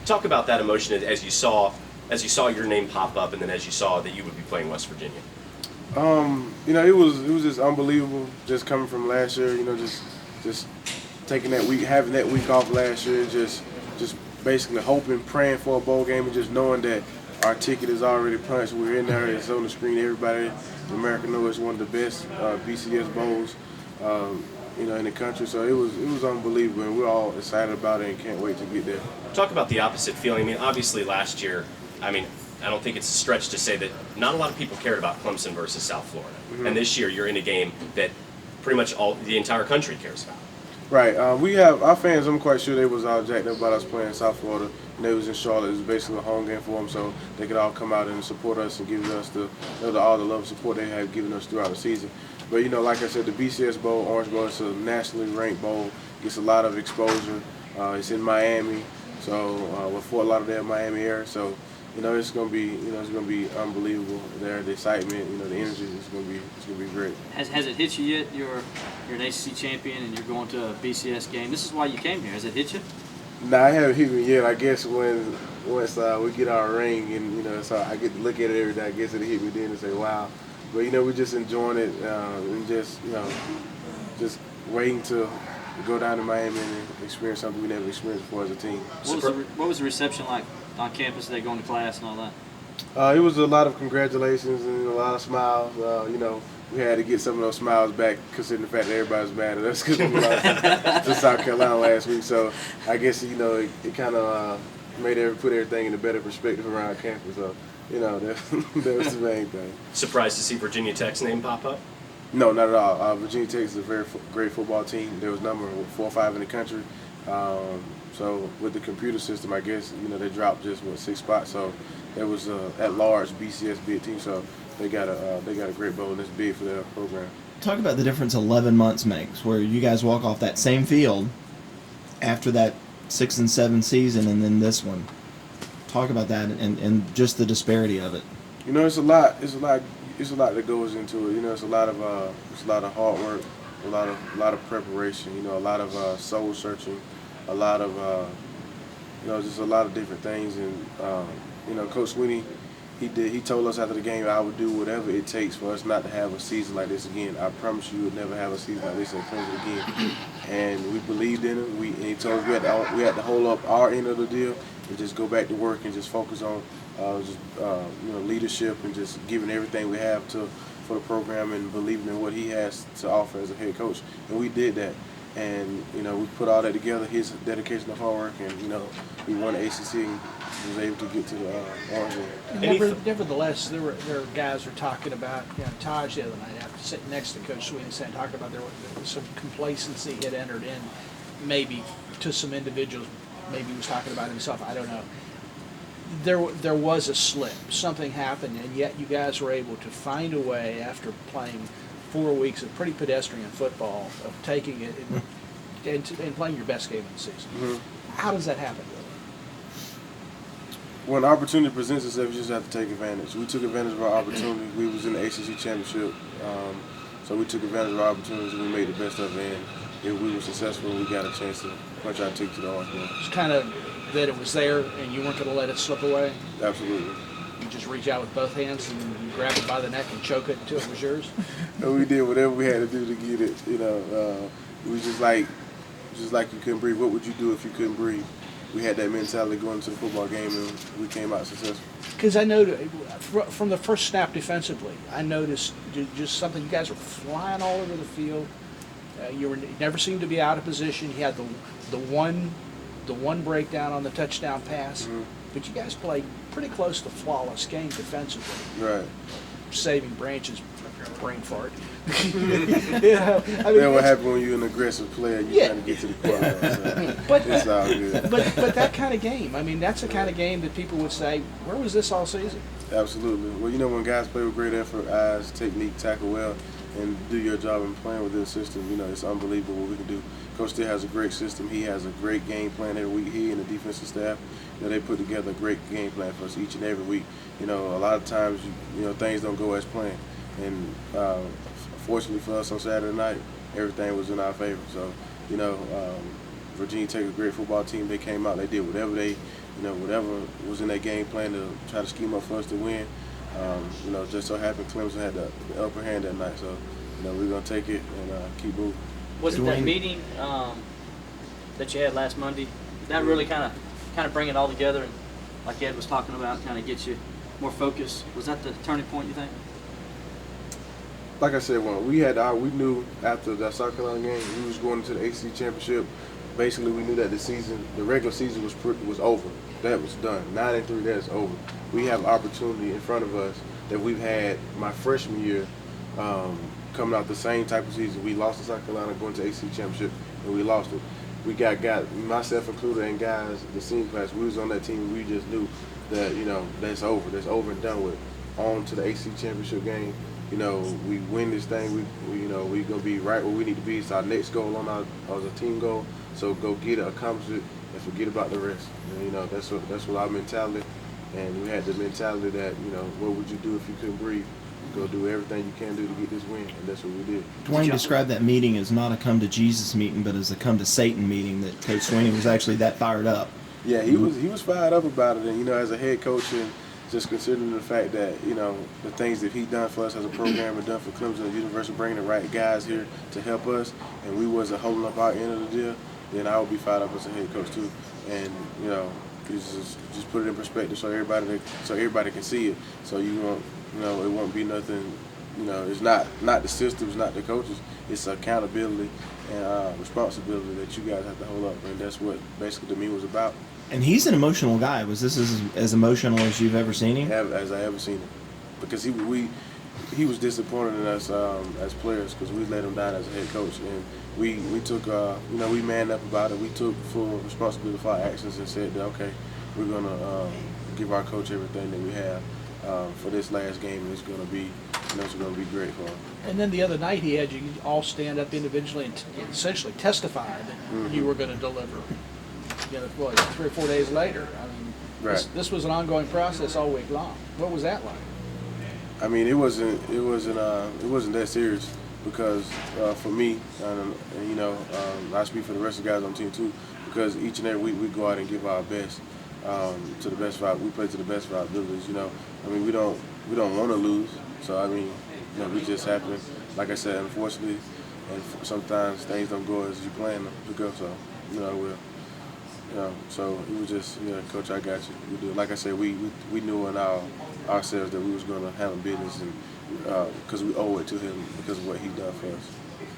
Talk about that emotion as you saw your name pop up, and then as you saw that you would be playing West Virginia. It was just unbelievable, just coming from last year. Just taking that week, having that week off last year, just basically hoping, praying for a bowl game, and just knowing that our ticket is already punched. We're in there, it's on the screen. Everybody in America knows it's one of the best BCS bowls, in the country. So it was unbelievable, and we're all excited about it and can't wait to get there. Talk about the opposite feeling. I mean, obviously last year, I don't think it's a stretch to say that not a lot of people cared about Clemson versus South Florida. Mm-hmm. And this year, you're in a game that pretty much the entire country cares about. Right. We have our fans. I'm quite sure they was all jacked up about us playing South Florida. And they was in Charlotte. It was basically a home game for them, so they could all come out and support us and give us all the love and support they have given us throughout the season. But like I said, the BCS Bowl, Orange Bowl, it's a nationally ranked bowl. Gets a lot of exposure. It's in Miami, so with Fort Lauderdale, Miami area. So it's gonna be unbelievable there. The excitement, the energy is gonna be great. Has it hit you yet? You're an ACC champion and you're going to a BCS game. This is why you came here. Has it hit you? No, I haven't hit me yet. I guess once we get our ring and so I get to look at it every day. I guess it'll hit me then and say, wow. But we're just enjoying it and just waiting to go down to Miami and experience something we never experienced before as a team. What was the reception like on campus? They going to class and all that? It was a lot of congratulations and a lot of smiles. We had to get some of those smiles back, considering the fact that everybody's mad at us because we lost to South Carolina last week. So I guess it kind of put everything in a better perspective around campus. So that was the main thing. Surprised to see Virginia Tech's name pop up? No, not at all. Virginia Tech is a very great football team. There was number 4 or 5 in the country. So with the computer system, I guess they dropped just 6 spots. So there was at large BCS big team. So they got a great bowl and it's big for their program. Talk about the difference 11 months makes, where you guys walk off that same field after that 6 and 7 season, and then this one. Talk about that and just the disparity of it. It's a lot. It's a lot that goes into it. It's a lot of hard work, a lot of preparation. A lot of soul searching, a lot of just a lot of different things. And Coach Sweeney, he told us after the game, I would do whatever it takes for us not to have a season like this again. I promise you, we'll never have a season like this in Clemson again. And we believed in him. And he told us we had to hold up our end of the deal and just go back to work and just focus on leadership and just giving everything we have for the program and believing in what he has to offer as a head coach. And we did that. And we put all that together, his dedication and hard work, and we won the ACC and was able to get to the Orange Bowl. Nevertheless, there were guys were talking about Taj the other night after sitting next to Coach Sweeney, talking about there was some complacency had entered in, maybe to some individuals. Maybe he was talking about himself. I don't know. There was a slip. Something happened, and yet you guys were able to find a way after playing 4 weeks of pretty pedestrian football, of taking it and playing your best game of the season. Mm-hmm. How does that happen? When an opportunity presents itself, you just have to take advantage. We took advantage of our opportunity. We was in the ACC championship, so we took advantage of our opportunities and we made the best of it. And if we were successful, we got a chance to punch our ticket to the Orange Bowl. It's kind of that it was there and you weren't going to let it slip away? Absolutely. You just reach out with both hands and you grab it by the neck and choke it until it was yours? And we did whatever we had to do to get it. It was just like you couldn't breathe. What would you do if you couldn't breathe? We had that mentality going into the football game, and we came out successful. Because I noticed, from the first snap defensively, I noticed just something. You guys were flying all over the field. You never seemed to be out of position. You had the one breakdown on the touchdown pass, mm-hmm. But you guys played pretty close to flawless game defensively. Right. Saving Branch's brain fart. That's what happens when you're an aggressive player. You're trying to get to the quarterback. But it's all good. But that kind of game, that's the kind of game that people would say, where was this all season? Absolutely. Well, when guys play with great effort, eyes, technique, tackle well, and do your job in playing with this system, it's unbelievable what we can do. Coach still has a great system. He has a great game plan every week. He and the defensive staff, they put together a great game plan for us each and every week. A lot of times, things don't go as planned. And fortunately for us on Saturday night, everything was in our favor. So, Virginia Tech is a great football team. They came out, they did whatever they whatever was in that game plan to try to scheme up for us to win. Just so happened Clemson had the upper hand that night. So, we're going to take it and keep moving. Was it that Dwayne? meeting that you had last Monday? That really kind of bring it all together, and like Ed was talking about, kind of get you more focused. Was that the turning point, you think? Like I said, when we knew after that South Carolina game, we was going into the ACC championship. Basically, we knew that the regular season was over. That was done. 9-3, that's over. We have opportunity in front of us that we've had my freshman year, coming out the same type of season. We lost to South Carolina going to ACC championship, and we lost it. We got myself included and guys, the senior class. We was on that team. We just knew that that's over. That's over and done with. On to the ACC championship game. We win this thing. We gonna be right where we need to be. It's our next goal on our team goal. So go get it, accomplish it, and forget about the rest. That's what our mentality. And we had the mentality that what would you do if you couldn't breathe? Go do everything you can do to get this win, and that's what we did. Dwayne described that meeting as not a come to Jesus meeting, but as a come to Satan meeting. That Coach Sweeney was actually that fired up. Yeah, he was fired up about it, and as a head coach, and just considering the fact that the things that he done for us as a program and done for Clemson and University, bringing the right guys here to help us, and we wasn't holding up our end of the deal, then I would be fired up as a head coach too. And just put it in perspective so everybody can see it. So it won't be nothing. It's not the systems, not the coaches. It's accountability and responsibility that you guys have to hold up, and that's what basically the meeting was about. And he's an emotional guy. Was this as emotional as you've ever seen him? As I ever seen him, because he was disappointed in us as players because we let him down as a head coach, and we took we manned up about it. We took full responsibility for our actions and said that okay, we're gonna give our coach everything that we have for this last game, and it's gonna be great for him. And then the other night he had you all stand up individually and essentially testify that you were going to deliver. 3 or 4 days later. I mean, Right. this was an ongoing process all week long. What was that like? I mean, it wasn't that serious because for me, I speak for the rest of the guys on the team too, because each and every week we go out and give our best to the best of our. We play to the best of our abilities. I mean, we don't want to lose. So I mean, we just happen. Like I said, unfortunately, and sometimes things don't go as you plan them to go. So so it was just, Coach, I got you. We do. Like I said, we knew in ourselves that we was going to handle business, and because we owe it to him because of what he done for us.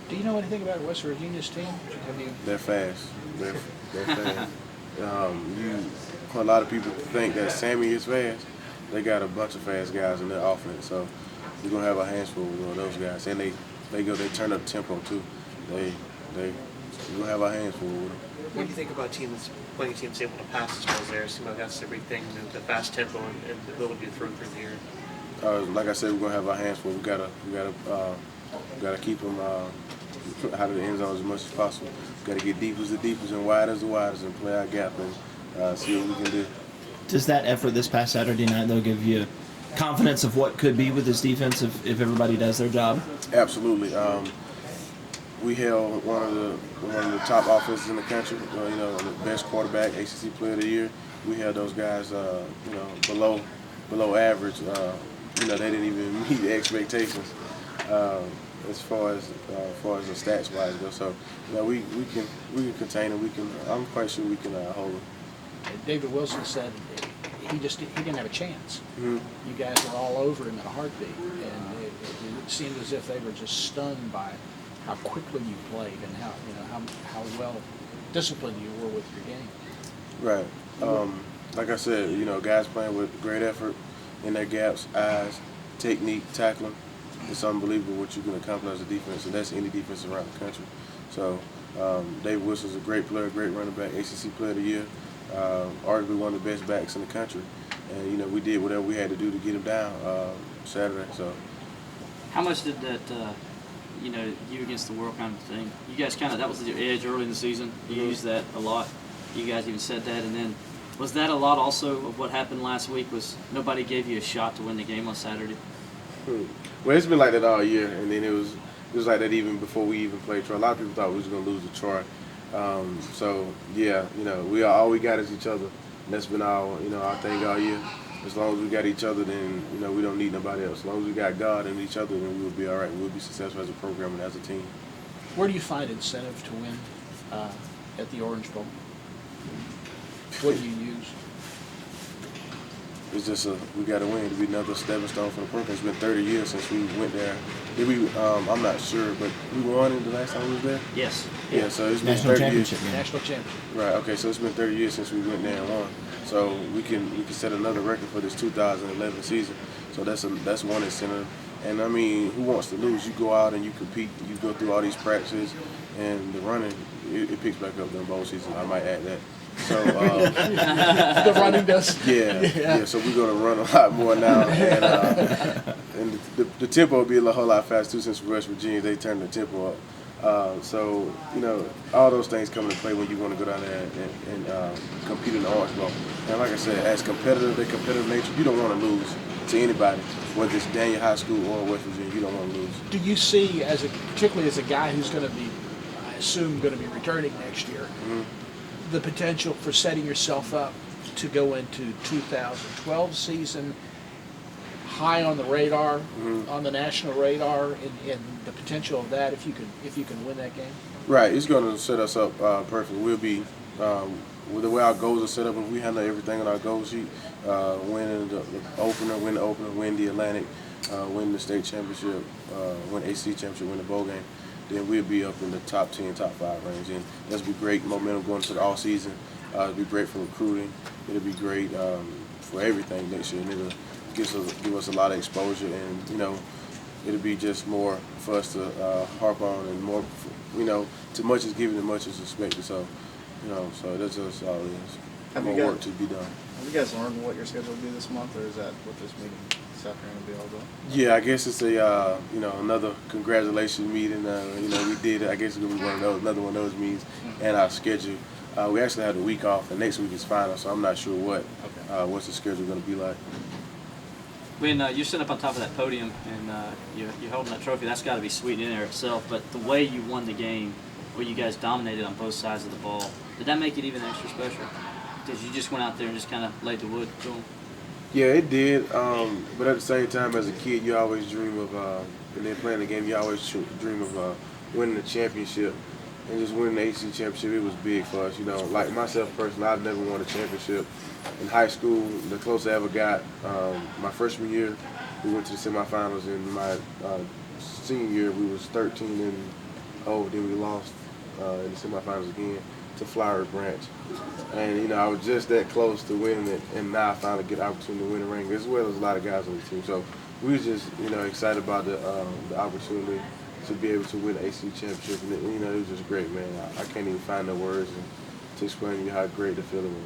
Do you know anything about West Virginia's team? They're fast. They're fast. A lot of people think that Sammy is fast. They got a bunch of fast guys in their offense, so we're gonna have our hands full with those guys, and they turn up tempo too. We're gonna have our hands full with them. What do you think about a team that's playing a team that's able to pass as well as there? It seems like that's everything, the fast tempo and the ability to throw through the air. Like I said, we're gonna have our hands full. We gotta keep them out of the end zone as much as possible. We gotta get deep as the deepest and wide as the widest and play our gap and see what we can do. Does that effort this past Saturday night, though, give you confidence of what could be with this defense if everybody does their job? Absolutely. We held one of the top offenses in the country. The best quarterback, ACC Player of the Year. We had those guys, below average. They didn't even meet the expectations as far as the stats wise go. So, we can contain them. I'm quite sure we can hold them. David Wilson said he didn't have a chance. Mm-hmm. You guys were all over him in a heartbeat, and it seemed as if they were just stunned by how quickly you played and how well disciplined you were with your game. Right. Like I said, guys playing with great effort in their gaps, eyes, technique, tackling. It's unbelievable what you can accomplish as a defense, and that's any defense around the country. So, David Wilson's a great player, great running back, ACC Player of the Year. Arguably one of the best backs in the country, and we did whatever we had to do to get him down Saturday. So, How much did that, you against the world kind of thing? You guys that was your edge early in the season. You used that a lot. You guys even said that, and then was that a lot also of what happened last week? Was nobody gave you a shot to win the game on Saturday? Well, it's been like that all year, and then it was like that even before we even played Troy. A lot of people thought we was gonna lose to Troy. So yeah, all we got is each other. that's been our thing all year. As long as we got each other, then we don't need nobody else. As long as we got God and each other, then we'll be all right. We'll be successful as a program and as a team. Where do you find incentive to win at the Orange Bowl? What do you use? It's just we got to win to be another stepping stone for the program. It's been 30 years since we went there. Did we? I'm not sure, but we won in the last time we was there. Yes. Yeah, so it's been National 30 years. championship game. National championship. Right. Okay. So it's been 30 years since we went there and won. So we can set another record for this 2011 season. So that's one incentive. And I mean, who wants to lose? You go out and you compete. You go through all these practices, and the running it picks back up during bowl season. I might add that. So The running does. yeah. So we're gonna run a lot more now, and the tempo will be a whole lot faster too. Since West Virginia, they turned the tempo up. So all those things come into play when you want to go down there and compete in the Orange Bowl. And like I said, as competitive nature, you don't want to lose to anybody, whether it's Daniel High School or West Virginia. You don't want to lose. Do you see, particularly as a guy who's going to be, I assume, going to be returning next year, the potential for setting yourself up to go into 2012 season high on the radar, on the national radar, and the potential of that if you can win that game? Right, it's going to set us up perfectly. We'll be with the way our goals are set up. If we handle everything on our goal sheet, win the opener, win the Atlantic, win the state championship, win ACC championship, win the bowl game, then we'll be up in the top 10, top 5 range. And that'll be great momentum going into the all season. It'll be great for recruiting. It'll be great for everything next year. And it'll give us a lot of exposure. And, it'll be just more for us to harp on, and more, too much is given and much is expected. So, so that's just all it is. More work to be done. Have you guys learned what your schedule will be this month, or is that what this meeting this afternoon will be all about? Yeah, I guess it's a another congratulations meeting. We did. I guess it's gonna be another one of those meetings, and our schedule. We actually had a week off, and next week is final, so I'm not sure what's the schedule gonna be like. When you're sitting up on top of that podium and you're holding that trophy, that's got to be sweet in there itself. But the way you won the game, where you guys dominated on both sides of the ball, did that make it even extra special? Because you just went out there and just kind of laid the wood to them? Yeah, it did. But at the same time, as a kid, you always dream of, and then playing the game, you always dream of winning the championship. And just winning the ACC championship, it was big for us. Like myself personally, I've never won a championship. In high school, the closest I ever got, my freshman year, we went to the semifinals. In my senior year, we was 13-0. Then we lost in the semifinals again to Flowery Branch. And I was just that close to winning it, and now I finally get the opportunity to win the ring, as well as a lot of guys on the team. So we was just excited about the opportunity to be able to win the ACC championship, and it was just great, man. I can't even find the words to explain to you how great the feeling was.